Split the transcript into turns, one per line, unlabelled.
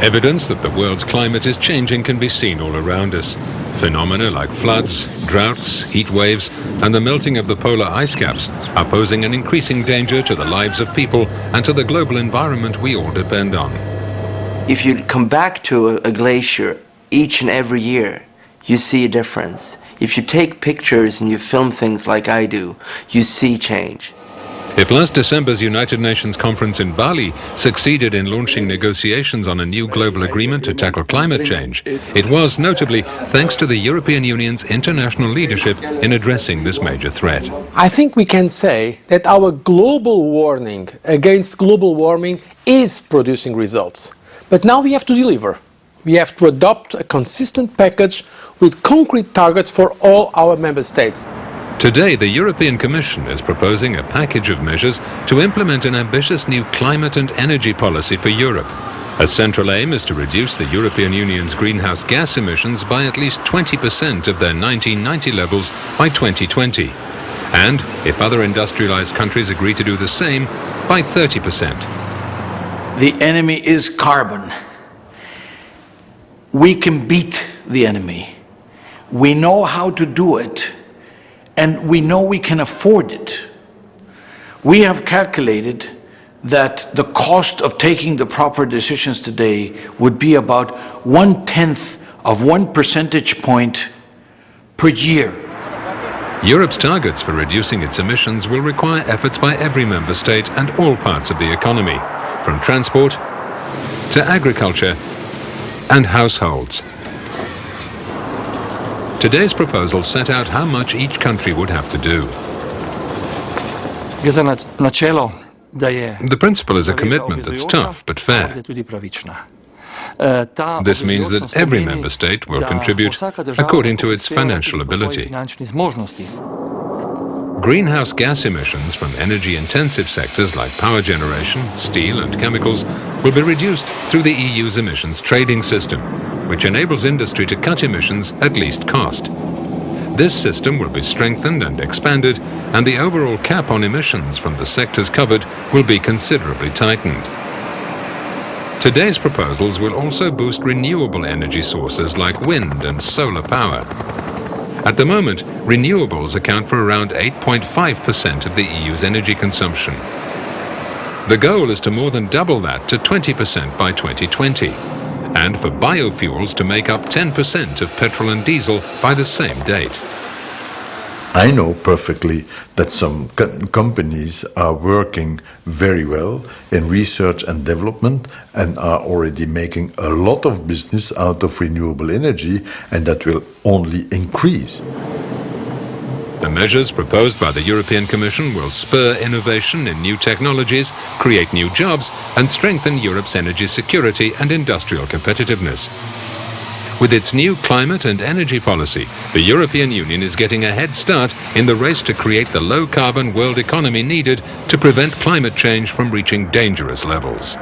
Evidence that the world's climate is changing can be seen all around us. Phenomena like floods, droughts, heat waves, and the melting of the polar ice caps are posing an increasing danger to the lives of people and to the global environment we all depend on.
If you come back to a glacier each and every year, you see a difference. If you take pictures and you film things like I do, you see change.
If last December's United Nations conference in Bali succeeded in launching negotiations on a new global agreement to tackle climate change, it was notably thanks to the European Union's international leadership in addressing this major threat.
I think we can say that our global warning against global warming is producing results. But now we have to deliver. We have to adopt a consistent package with concrete targets for all our member states.
Today, the European Commission is proposing a package of measures to implement an ambitious new climate and energy policy for Europe. A central aim is to reduce the European Union's greenhouse gas emissions by at least 20% of their 1990 levels by 2020. And, if other industrialized countries agree to do the same, by 30%.
The enemy is carbon. We can beat the enemy. We know how to do it. And we know we can afford it. We have calculated that the cost of taking the proper decisions today would be about 1/10 of 1 percentage point per year.
Europe's targets for reducing its emissions will require efforts by every member state and all parts of the economy, from transport to agriculture and households. Today's proposals set out how much each country would have to do. The principle is a commitment that's tough but fair. This means that every member state will contribute according to its financial ability. Greenhouse gas emissions from energy-intensive sectors like power generation, steel and chemicals will be reduced through the EU's emissions trading system, which enables industry to cut emissions at least cost. This system will be strengthened and expanded, and the overall cap on emissions from the sectors covered will be considerably tightened. Today's proposals will also boost renewable energy sources like wind and solar power. At the moment, renewables account for around 8.5% of the EU's energy consumption. The goal is to more than double that to 20% by 2020, and for biofuels to make up 10% of petrol and diesel by the same date.
I know perfectly that some companies are working very well in research and development and are already making a lot of business out of renewable energy, and that will only increase.
The measures proposed by the European Commission will spur innovation in new technologies, create new jobs, and strengthen Europe's energy security and industrial competitiveness. With its new climate and energy policy, the European Union is getting a head start in the race to create the low-carbon world economy needed to prevent climate change from reaching dangerous levels.